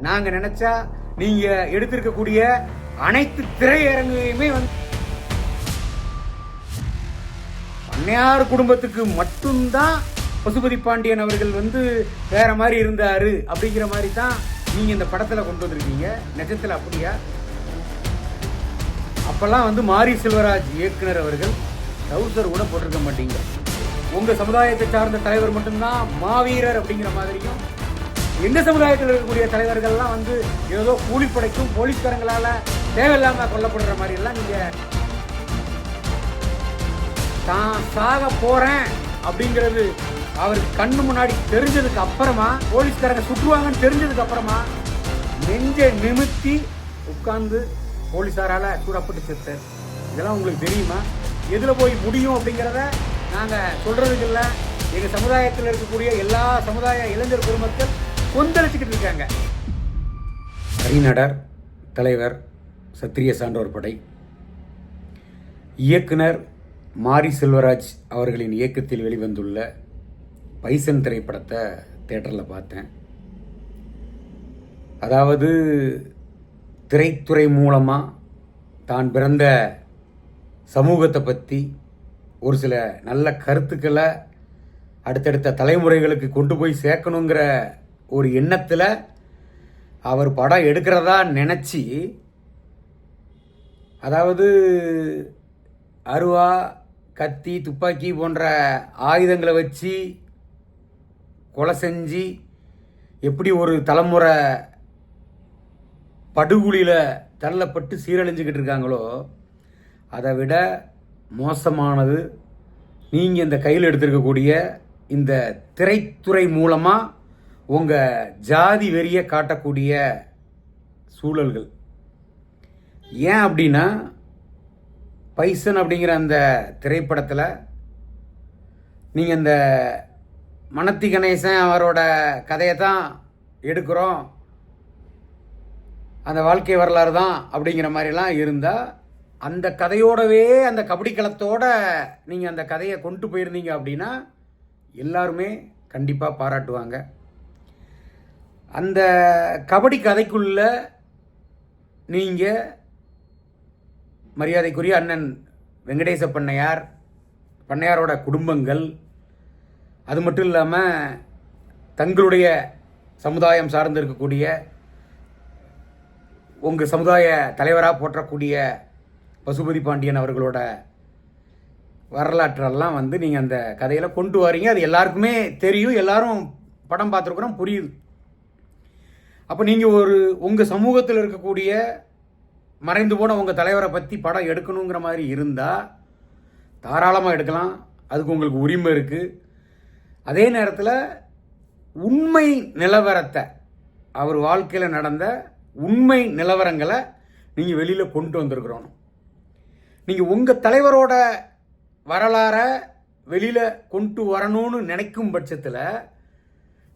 நாங்கள் நினைச்சா நீங்க எடுத்திருக்கக்கூடிய அனைத்து திரையரங்குமே வந்து பண்ணையார் குடும்பத்துக்கு மட்டும்தான் பசுபதி பாண்டியன் அவர்கள் வந்து வேற மாதிரி இருந்தாரு அப்படிங்கிற மாதிரி தான் நீங்க இந்த படத்துல கொண்டு வந்திருக்கீங்க. நிஜத்துல அப்படியா? அப்பெல்லாம் வந்து மாரி செல்வராஜ் இயக்குனர் அவர்கள் டவுசர் கூட போட்டிருக்க மாட்டீங்க. உங்க சமுதாயத்தை சார்ந்த தலைவர் மட்டும்தான் மாவீரர் அப்படிங்கிற மாதிரியும், எந்த சமுதாயத்தில் இருக்கக்கூடிய தலைவர்கள்லாம் வந்து ஏதோ கூலிப்படைக்கும் போலீஸ்காரங்களால தேவையில்லாம கொல்லப்படுற மாதிரி எல்லாம் நீங்க தான் சாக போறேன் அப்படிங்கிறது அவருக்கு கண்ணு முன்னாடி தெரிஞ்சதுக்கு அப்புறமா, போலீஸ்காரங்க சுற்றுவாங்கன்னு தெரிஞ்சதுக்கு அப்புறமா நெஞ்சை நிமித்தி உட்கார்ந்து போலீஸாரால சூடப்பட்டு செத்தார். இதெல்லாம் உங்களுக்கு தெரியுமா? எதுல போய் முடியும் அப்படிங்கிறத நாங்க சொல்றதுக்கு இல்லை. எங்க சமுதாயத்தில் இருக்கக்கூடிய எல்லா சமுதாய இளைஞர் பெருமக்கள் கொந்தளிச்சுக்கிட்டு இருக்காங்க. அறிநடர் தலைவர் சத்திரிய சான்றோர் படை இயக்குனர் மாரி செல்வராஜ் அவர்களின் இயக்கத்தில் வெளிவந்துள்ள பைசன் திரைப்படத்தை தியேட்டரில் பார்த்தேன். அதாவது திரைத்துறை மூலமாக தான் பிறந்த சமூகத்தை பற்றி ஒரு சில நல்ல கருத்துக்களை அடுத்தடுத்த தலைமுறைகளுக்கு கொண்டு போய் சேர்க்கணுங்கிற ஒரு எண்ணத்தில் அவர் படம் எடுக்கிறதா நினச்சி, அதாவது அருவா, கத்தி, துப்பாக்கி போன்ற ஆயுதங்களை வச்சு கொலை செஞ்சு எப்படி ஒரு தலைமுறை படுகொலியில் தள்ளப்பட்டு சீரழிஞ்சுக்கிட்டு இருக்காங்களோ, அதை விட மோசமானது நீங்கள் இந்த கையில் எடுத்திருக்கக்கூடிய இந்த திரைத்துறை மூலமாக உங்கள் ஜாதி வெறியை காட்டக்கூடிய சூழல்கள். ஏன் அப்படின்னா, பைசன் அப்படிங்கிற அந்த திரைப்படத்தில் நீங்கள் இந்த மனத்தி கணேசன் அவரோட கதையை தான் எடுக்கிறோம், அந்த வாழ்க்கை வரலாறு தான் அப்படிங்கிற மாதிரிலாம் இருந்தால், அந்த கதையோடவே அந்த கபடி களத்தோட நீங்கள் அந்த கதையை கொண்டு போயிருந்தீங்க அப்படின்னா எல்லாருமே கண்டிப்பாக பாராட்டுவாங்க. அந்த கபடி கதைக்குள்ள நீங்கள் மரியாதைக்குரிய அண்ணன் வெங்கடேச பண்ணையார், பண்ணையாரோட குடும்பங்கள், அது மட்டும் இல்லாமல் தங்களுடைய சமுதாயம் சார்ந்து இருக்கக்கூடிய உங்கள் சமுதாய தலைவராக போற்றக்கூடிய பசுபதி பாண்டியன் அவர்களோட வரலாற்றெல்லாம் வந்து நீங்கள் அந்த கதையில் கொண்டு வரீங்க. அது எல்லாருக்குமே தெரியும், எல்லாரும் படம் பார்த்துருக்குறோம், புரியுது. அப்போ நீங்கள் உங்கள் சமூகத்தில் இருக்கக்கூடிய மறைந்து போன உங்கள் தலைவரை பற்றி படம் எடுக்கணுங்கிற மாதிரி இருந்தால் தாராளமாக எடுக்கலாம், அதுக்கு உங்களுக்கு உரிமை இருக்குது. அதே நேரத்தில் உண்மை நிலவரத்தை, அவர் வாழ்க்கையில் நடந்த உண்மை நிலவரங்களை நீங்கள் வெளியில் கொண்டு வந்திருக்கிறோம். நீங்கள் உங்கள் தலைவரோட வரலாறை வெளியில் கொண்டு வரணும்னு நினைக்கும் பட்சத்தில்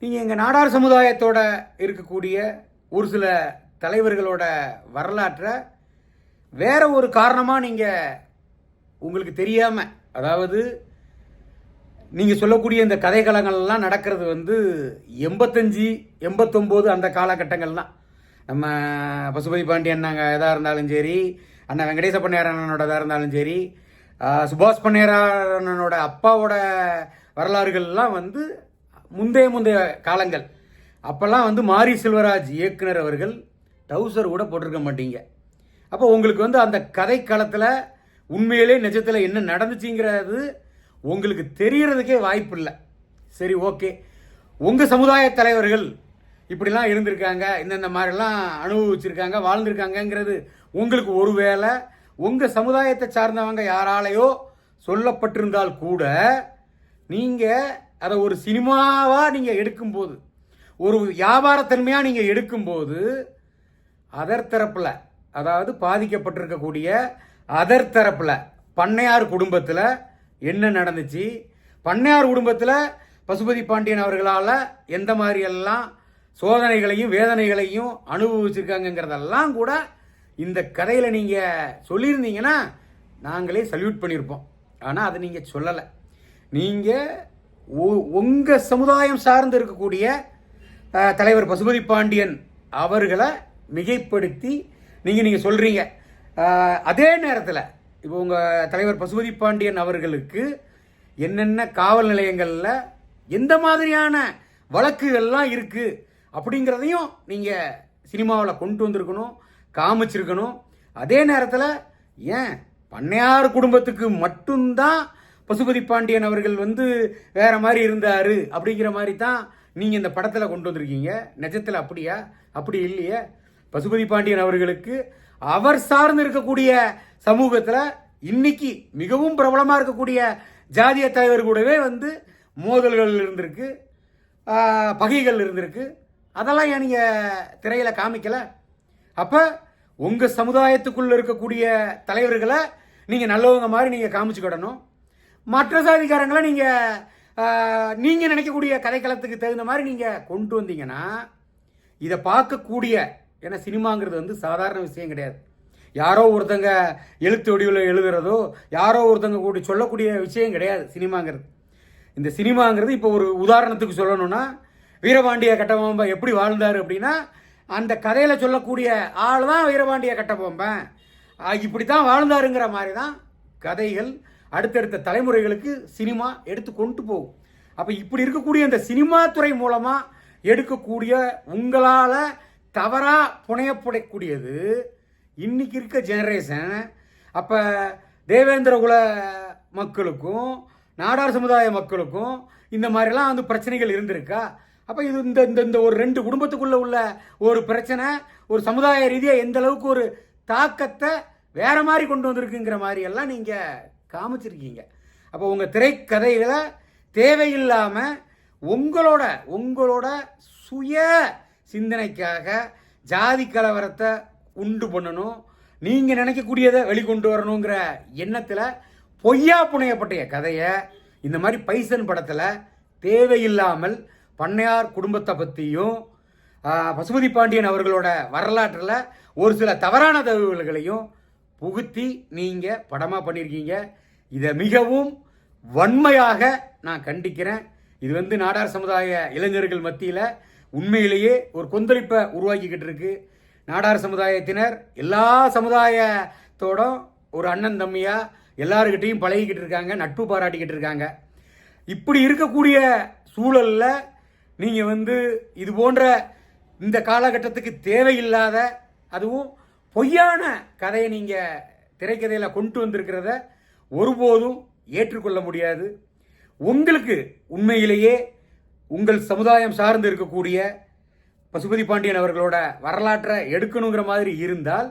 நீங்கள் எங்கள் நாடார் சமுதாயத்தோட இருக்கக்கூடிய ஒரு சில தலைவர்களோட வரலாற்றை வேற ஒரு காரணமாக நீங்கள் உங்களுக்கு தெரியாமல், அதாவது நீங்கள் சொல்லக்கூடிய இந்த கதைக்களங்கள்லாம் நடக்கிறது வந்து 85, 89 அந்த காலகட்டங்கள் தான். நம்ம பசுபதி பாண்டியன் நாங்கள் எதாக இருந்தாலும் சரி, அண்ணன் வெங்கடேச பண்ணையார் அண்ணனோட இருந்தாலும் சரி, சுபாஷ் பண்ணையார் அண்ணனோட அப்பாவோட வரலாறுகள்லாம் வந்து முந்தைய காலங்கள். அப்போல்லாம் வந்து மாரி செல்வராஜ் இயக்குனர் அவர்கள் டவுசர் கூட போட்டிருக்க மாட்டீங்க. அப்போ உங்களுக்கு வந்து அந்த கதை களத்தில் உண்மையிலே நிஜத்தில் என்ன நடந்துச்சுங்கிறது உங்களுக்கு தெரியறதுக்கே வாய்ப்பு இல்லை. சரி, ஓகே, உங்கள் சமுதாய தலைவர்கள் இப்படிலாம் இருந்திருக்காங்க, இந்தந்த மாதிரிலாம் அனுபவிச்சிருக்காங்க, வாழ்ந்திருக்காங்கங்கிறது உங்களுக்கு ஒருவேளை உங்கள் சமுதாயத்தை சார்ந்தவங்க யாராலையோ சொல்லப்பட்டிருந்தால் கூட நீங்கள் அதை ஒரு சினிமாவாக நீங்கள் எடுக்கும்போது, ஒரு வியாபாரத்தன்மையாக நீங்கள் எடுக்கும்போது, அதர் தரப்பில், அதாவது பாதிக்கப்பட்டிருக்கக்கூடிய அதர் தரப்பில் பண்ணையார் குடும்பத்தில் என்ன நடந்துச்சு, பண்ணையார் குடும்பத்தில் பசுபதி பாண்டியன் அவர்களால் எந்த மாதிரியெல்லாம் சோதனைகளையும் வேதனைகளையும் அனுபவிச்சிருக்காங்கிறதெல்லாம் கூட இந்த கதையில் நீங்கள் சொல்லியிருந்தீங்கன்னா நாங்களே சல்யூட் பண்ணியிருப்போம். ஆனால் அதை நீங்கள் சொல்லலை. நீங்கள் உங்கள் சமுதாயம் சார்ந்து இருக்கக்கூடிய தலைவர் பசுபதி பாண்டியன் அவர்களை மிகைப்படுத்தி நீங்கள் சொல்கிறீங்க. அதே நேரத்தில் இப்போ உங்கள் தலைவர் பசுபதி பாண்டியன் அவர்களுக்கு என்னென்ன காவல் நிலையங்களில் எந்த மாதிரியான வழக்குகள்லாம் இருக்குது அப்படிங்கிறதையும் நீங்கள் சினிமாவில் கொண்டு வந்திருக்கணும், காமிச்சிருக்கணும். அதே நேரத்தில் ஏன் பண்ணையார் குடும்பத்துக்கு மட்டும்தான் பசுபதி பாண்டியன் அவர்கள் வேற மாதிரி இருந்தார் அப்படிங்கிற மாதிரி தான் நீங்கள் இந்த படத்தில் கொண்டு வந்திருக்கீங்க. நிஜத்தில் அப்படியா? அப்படி இல்லையே. பசுபதி பாண்டியன் அவர்களுக்கு அவர் சார்ந்து இருக்கக்கூடிய சமூகத்தில் இன்னைக்கு மிகவும் பிரபலமாக இருக்கக்கூடிய ஜாதிய தலைவர் கூடவே மோதல்கள் இருந்திருக்கு, பகைகள் இருந்திருக்கு. அதெல்லாம் ஏன் நீங்கள் திரையில் காமிக்கலை? அப்போ உங்கள் சமுதாயத்துக்குள்ளே இருக்கக்கூடிய தலைவர்களை நீங்கள் நல்லவங்க மாதிரி நீங்கள் காமிச்சுக்கிடணும். மற்ற சாதிக்காரங்களை நீங்கள் நினைக்கக்கூடிய கதைக்களத்துக்கு தகுந்த மாதிரி நீங்கள் கொண்டு வந்தீங்கன்னா இதை பார்க்கக்கூடிய, ஏன்னா சினிமாங்கிறது சாதாரண விஷயம் கிடையாது. யாரோ ஒருத்தங்க எழுத்து வடிவில் எழுதுறதோ யாரோ ஒருத்தங்க கூடி சொல்லக்கூடிய விஷயம் கிடையாது சினிமாங்கிறது. இந்த சினிமாங்கிறது இப்போ ஒரு உதாரணத்துக்கு சொல்லணும்னா, வீரபாண்டிய கட்டபொம்மன் எப்படி வாழ்ந்தார் அப்படின்னா அந்த கதையில் சொல்லக்கூடிய ஆள் தான் வீரபாண்டிய கட்டபொம்மன் இப்படி தான் வாழ்ந்தாருங்கிற மாதிரி தான் கதைகள் அடுத்தடுத்த தலைமுறைகளுக்கு சினிமா எடுத்து கொண்டு போகும். அப்போ இப்படி இருக்கக்கூடிய இந்த சினிமா துறை மூலமாக எடுக்கக்கூடிய உங்களால் தவறாக புனையப்படக்கூடியது இன்னைக்கு இருக்க ஜெனரேஷன். அப்போ தேவேந்திர குல மக்களுக்கும் நாடார் சமுதாய மக்களுக்கும் இந்த மாதிரிலாம் பிரச்சனைகள் இருந்திருக்கா? அப்போ இது இந்த ஒரு 2 குடும்பத்துக்குள்ள உள்ள ஒரு பிரச்சனை ஒரு சமுதாய ரீதியாக எந்த அளவுக்கு ஒரு தாக்கத்தை வேற மாதிரி கொண்டு வந்திருக்குங்கிற மாதிரி எல்லாம் நீங்கள் காமிச்சிருக்கீங்க. அப்போ உங்கள் திரைக்கதைகளை தேவையில்லாமல் உங்களோட சுய சிந்தனைக்காக ஜாதி கலவரத்தை உண்டு பண்ணணும், நீங்கள் நினைக்கக்கூடியதை வெளிக்கொண்டு வரணுங்கிற எண்ணத்தில் பொய்யா புனையப்பட்ட கதையை இந்த மாதிரி பைசன் படத்தில் தேவையில்லாமல் பண்ணையார் குடும்பத்தை பற்றியும் பசுபதி பாண்டியன் அவர்களோட வரலாற்றில் ஒரு சில தவறான தகவல்களையும் புகுத்தி நீங்கள் படமாக பண்ணியிருக்கீங்க. இதை மிகவும் வன்மையாக நான் கண்டிக்கிறேன். இது நாடார் சமுதாய இளைஞர்கள் மத்தியில் உண்மையிலேயே ஒரு கொந்தளிப்பை உருவாக்கிக்கிட்டு இருக்கு. நாடார் சமுதாயத்தினர் எல்லா சமுதாயத்தோட ஒரு அண்ணன் தம்பியாக எல்லாருக்கிட்டையும் பழகிக்கிட்டு இருக்காங்க, நட்பு பாராட்டிக்கிட்டு இருக்காங்க. இப்படி இருக்கக்கூடிய சூழலில் நீங்கள் இது போன்ற இந்த காலகட்டத்துக்கு தேவையில்லாத அதுவும் பொய்யான கதையை நீங்கள் திரைக்கதையில் கொண்டு வந்திருக்கிறத ஒருபோதும் ஏற்றுக்கொள்ள முடியாது. உங்களுக்கு உண்மையிலேயே உங்கள் சமுதாயம் சார்ந்து இருக்கக்கூடிய பசுபதி பாண்டியன் அவர்களோட வரலாற்றை எடுக்கணுங்கிற மாதிரி இருந்தால்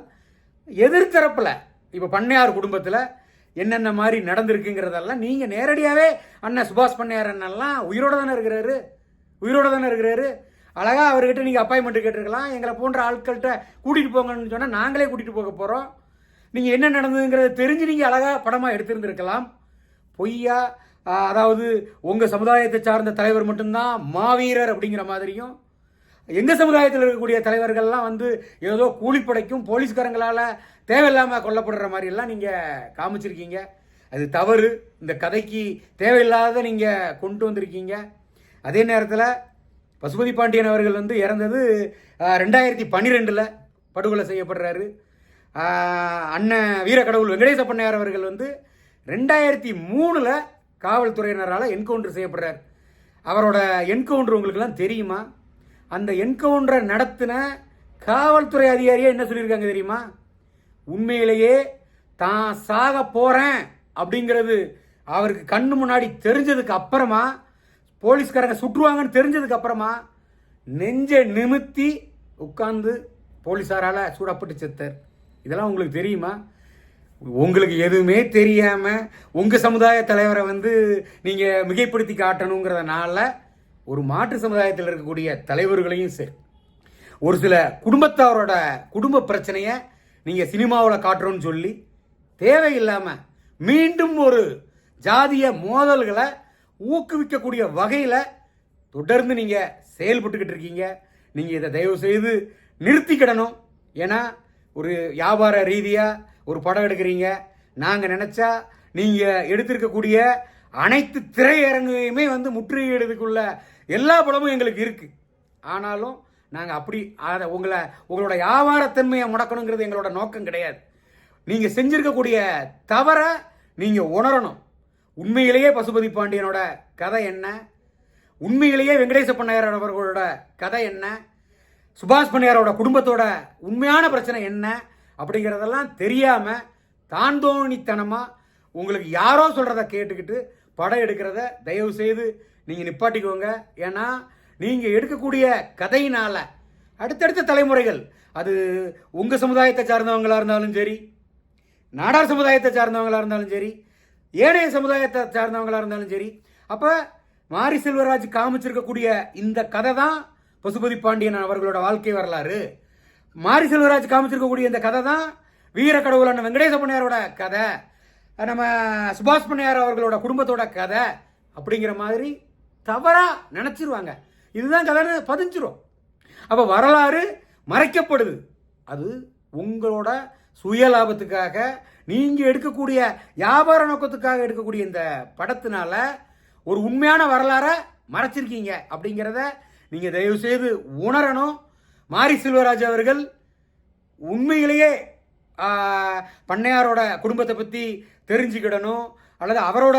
எதிர்த்தரப்பில் இப்போ பண்ணையார் குடும்பத்தில் என்னென்ன மாதிரி நடந்திருக்குங்கிறதெல்லாம் நீங்கள் நேரடியாகவே அண்ணன் சுபாஷ் பண்ணையார் அண்ணெல்லாம் உயிரோடு தானே இருக்கிறாரு. அழகாக அவர்கிட்ட நீங்கள் அப்பாயின்மெண்ட் கேட்டிருக்கலாம். எங்களை போன்ற ஆட்கள்கிட்ட கூட்டிகிட்டு போங்கன்னு சொன்னால் நாங்களே கூட்டிகிட்டு போக போகிறோம். நீங்கள் என்ன நடந்ததுங்கிறத தெரிஞ்சு நீங்கள் அழகாக படமாக எடுத்திருந்திருக்கலாம். பொய்யா அதாவது உங்கள் சமுதாயத்தை சார்ந்த தலைவர் மட்டும்தான் மாவீரர் அப்படிங்கிற மாதிரியும் எங்கள் சமுதாயத்தில் இருக்கக்கூடிய தலைவர்கள்லாம் ஏதோ கூலிப்படைக்கும் போலீஸ்காரங்களால் தேவையில்லாமல் கொல்லப்படுற மாதிரியெல்லாம் நீங்கள் காமிச்சிருக்கீங்க. அது தவறு. இந்த கதைக்கு தேவையில்லாத நீங்கள் கொண்டு வந்திருக்கீங்க. அதே நேரத்தில் பசுபதி பாண்டியன் அவர்கள் இறந்தது 2012 படுகொலை செய்யப்படுறாரு. அண்ணன் வீரக்கடவுள் வெங்கடேச பண்ணையார் அவர்கள் 2003 காவல்துறையினரால் என்கவுண்டர் செய்யப்படுறார். அவரோட என்கவுண்டர் உங்களுக்குலாம் தெரியுமா? அந்த என்கவுண்டரை நடத்தின காவல்துறை அதிகாரியே என்ன சொல்லியிருக்காங்க தெரியுமா? உண்மையிலேயே தான் சாக போகிறேன் அப்படிங்கிறது அவருக்கு கண்ணு முன்னாடி தெரிஞ்சதுக்கு அப்புறமா, போலீஸ்காரங்க சுற்றுவாங்கன்னு தெரிஞ்சதுக்கு அப்புறமா நெஞ்சை நிமித்தி உட்கார்ந்து போலீஸாரால் சூடப்பட்டு செத்தார். இதெல்லாம் உங்களுக்கு தெரியுமா? உங்களுக்கு எதுவுமே தெரியாமல் உங்கள் சமுதாய தலைவரை நீங்கள் மிகைப்படுத்தி காட்டணுங்கிறதுனால ஒரு மாற்று சமுதாயத்தில் இருக்கக்கூடிய தலைவர்களையும் சரி, ஒரு சில குடும்பத்தாரோட குடும்ப பிரச்சனையை நீங்கள் சினிமாவில் காட்டுறோன்னு சொல்லி தேவையில்லாமல் மீண்டும் ஒரு ஜாதிய மோதல்களை ஊக்குவிக்கக்கூடிய வகையில் தொடர்ந்து நீங்கள் செயல்பட்டுக்கிட்டு இருக்கீங்க. நீங்கள் இதை தயவு செய்து நிறுத்திக்கிடணும். ஏன்னா ஒரு வியாபார ரீதியாக ஒரு படம் எடுக்கிறீங்க. நாங்கள் நினச்சா நீங்கள் எடுத்திருக்கக்கூடிய அனைத்து திரையரங்கையுமே முற்றுகையிடுறதுக்குள்ள எல்லா படமும் எங்களுக்கு இருக்குது. ஆனாலும் நாங்கள் அப்படி அதை உங்களோட வியாபாரத்தன்மையை முடக்கணுங்கிறது எங்களோட நோக்கம் கிடையாது. நீங்கள் செஞ்சிருக்கக்கூடிய தவறை நீங்கள் உணரணும். உண்மையிலேயே பசுபதி பாண்டியனோட கதை என்ன, உண்மையிலேயே வெங்கடேச பண்ணையார் அவர்களோட கதை என்ன, சுபாஷ் பண்ணையாரோட குடும்பத்தோட உண்மையான பிரச்சனை என்ன அப்படிங்கிறதெல்லாம் தெரியாமல் தாந்தோணித்தனமாக உங்களுக்கு யாரோ சொல்கிறத கேட்டுக்கிட்டு படம் எடுக்கிறத தயவு செய்து நீங்கள் நிப்பாட்டிக்கோங்க. ஏன்னா நீங்கள் எடுக்கக்கூடிய கதையினால் அடுத்தடுத்த தலைமுறைகள், அது உங்கள் சமுதாயத்தை சார்ந்தவங்களாக இருந்தாலும் சரி, நாடார் சமுதாயத்தை சார்ந்தவங்களாக இருந்தாலும் சரி, ஏனைய சமுதாயத்தை சார்ந்தவங்களாக இருந்தாலும் சரி, அப்போ மாரி செல்வராஜ் காமிச்சிருக்கக்கூடிய இந்த கதை தான் பசுபதி பாண்டியன் அவர்களோட வாழ்க்கை வரலாறு. மாரி செல்வராஜ் காமிச்சிருக்கக்கூடிய இந்த கதை தான் வீரக்கடவுளான வெங்கடேச பண்ணையாரோட கதை, நம்ம சுபாஷ் பண்ணையார் அவர்களோட குடும்பத்தோட கதை அப்படிங்கிற மாதிரி தவறாக நினச்சிருவாங்க. இதுதான் கதைன்னு பதிஞ்சிரும். அப்போ வரலாறு மறைக்கப்படுது. அது உங்களோட சுய லாபத்துக்காக நீங்கள் எடுக்கக்கூடிய வியாபார நோக்கத்துக்காக எடுக்கக்கூடிய இந்த படத்தினால ஒரு உண்மையான வரலாறை மறைச்சிருக்கீங்க அப்படிங்கிறத நீங்கள் தயவு செய்து உணரணும். மாரி செல்வராஜ் அவர்கள் உண்மையிலேயே பண்ணையாரோட குடும்பத்தை பற்றி தெரிஞ்சுக்கிடணும், அல்லது அவரோட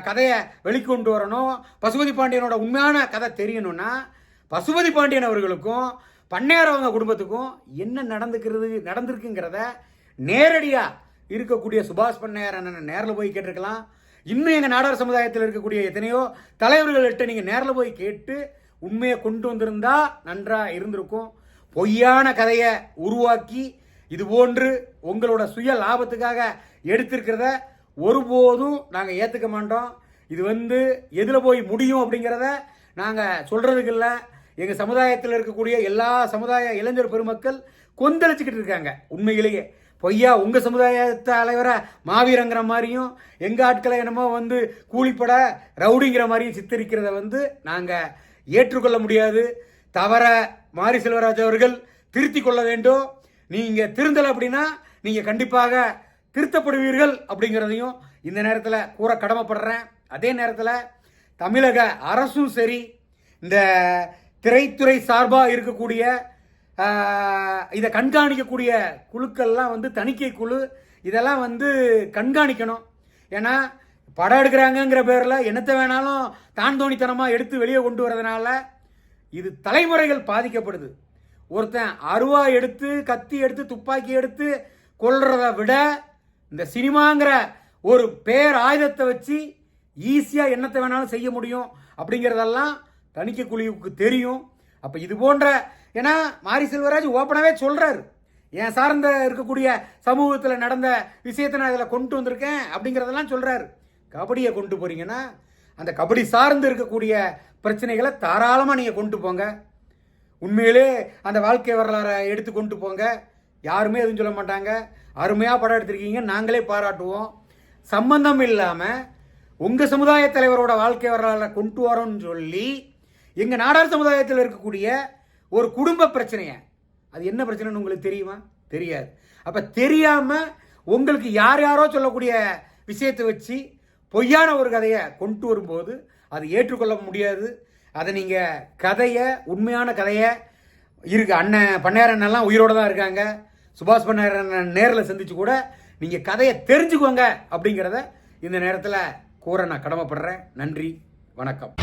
கதையை வெளிக்கொண்டு வரணும். பசுபதி பாண்டியனோட உண்மையான கதை தெரியணும்னா பசுபதி பாண்டியன் அவர்களுக்கும் பண்ணையார் அவங்க குடும்பத்துக்கும் என்ன நடந்திருக்குங்கிறத நேரடியாக இருக்கக்கூடிய சுபாஷ் பண்ணையார் அண்ணன் நேரில் போய் கேட்டிருக்கலாம். இன்னும் எங்கள் நாடார் சமுதாயத்தில் இருக்கக்கூடிய எத்தனையோ தலைவர்கள்ட்ட நீங்கள் நேரில் போய் கேட்டு உண்மையை கொண்டு வந்திருந்தா நன்றாக இருந்திருக்கும். பொய்யான கதையை உருவாக்கி இது போன்று உங்களோட சுய லாபத்துக்காக எடுத்திருக்கிறத ஒருபோதும் நாங்கள் ஏற்றுக்க மாட்டோம். இது எதில் போய் முடியும் அப்படிங்கிறத நாங்கள் சொல்கிறதுக்கு இல்லை. எங்கள் சமுதாயத்தில் இருக்கக்கூடிய எல்லா சமுதாய இளைஞர் பெருமக்கள் கொந்தளிச்சுக்கிட்டு இருக்காங்க. உண்மையிலேயே பொய்யா உங்கள் சமுதாய தலைவரை மாவீரங்கிற மாதிரியும் எங்கள் ஆட்களை என்னமோ கூலிப்பட ரவுடிங்கிற மாதிரியும் சித்தரிக்கிறத நாங்கள் ஏற்றுக்கொள்ள முடியாது. தவற மாரி செல்வராஜ் அவர்கள் திருத்தி கொள்ள வேண்டும். நீங்கள் திருந்தலை அப்படின்னா நீங்கள் கண்டிப்பாக திருத்தப்படுவீர்கள் அப்படிங்கிறதையும் இந்த நேரத்தில் கூற கடமைப்படுறேன். அதே நேரத்தில் தமிழக அரசும் சரி, இந்த திரைத்துறை சார்பாக இருக்கக்கூடிய இதை கண்காணிக்கக்கூடிய குழுக்கள்லாம் தணிக்கை குழு இதெல்லாம் கண்காணிக்கணும். ஏன்னா படம் எடுக்கிறாங்கங்கிற பேரில் என்னத்தை வேணாலும் தாந்தோணித்தனமாக எடுத்து வெளியே கொண்டு வரதுனால இது தலைமுறைகள் பாதிக்கப்படுது. ஒருத்தன் அருவா எடுத்து கத்தி எடுத்து துப்பாக்கி எடுத்து கொல்றதை விட இந்த சினிமாங்கிற ஒரு பேர் ஆயுதத்தை வச்சு ஈஸியாக என்னத்தை வேணாலும் செய்ய முடியும் அப்படிங்கிறதெல்லாம் தணிக்கை குழுவுக்கு தெரியும். அப்போ இது போன்ற, ஏன்னா மாரி செல்வராஜ் ஓப்பனாகவே சொல்கிறாரு, என் சார்ந்த இருக்கக்கூடிய சமூகத்தில் நடந்த விஷயத்தை நான் இதில் கொண்டு வந்திருக்கேன் அப்படிங்கிறதெல்லாம் சொல்கிறாரு. கபடியை கொண்டு போகிறீங்கன்னா அந்த கபடி சார்ந்து இருக்கக்கூடிய பிரச்சனைகளை தாராளமாக நீங்கள் கொண்டு போங்க. உண்மையிலே அந்த வாழ்க்கை வரலாறை எடுத்து கொண்டு போங்க. யாருமே எதுவும் சொல்ல மாட்டாங்க. அருமையாக படம் எடுத்திருக்கீங்க, நாங்களே பாராட்டுவோம். சம்பந்தம் இல்லாமல் உங்கள் சமுதாய தலைவரோட வாழ்க்கை வரலாறை கொண்டு வரோன்னு சொல்லி எங்கள் நாடார் சமுதாயத்தில் இருக்கக்கூடிய ஒரு குடும்ப பிரச்சனையை, அது என்ன பிரச்சனைன்னு உங்களுக்கு தெரியுமா? தெரியாது. அப்போ தெரியாமல் உங்களுக்கு யாரோ சொல்லக்கூடிய விஷயத்தை வச்சு பொய்யான ஒரு கதையை கொண்டு வரும்போது அது ஏற்றுக்கொள்ள முடியாது. அதை நீங்கள் கதையை, உண்மையான கதையை அண்ணன் பண்ணையார் அண்ணெல்லாம் உயிரோடு தான் இருக்காங்க. சுபாஷ் பண்ணையார் அண்ணன் நேரில் சந்தித்து கூட நீங்கள் கதையை தெரிஞ்சுக்கோங்க அப்படிங்கிறத இந்த நேரத்தில் கூற நான் கடமைப்படுறேன். நன்றி, வணக்கம்.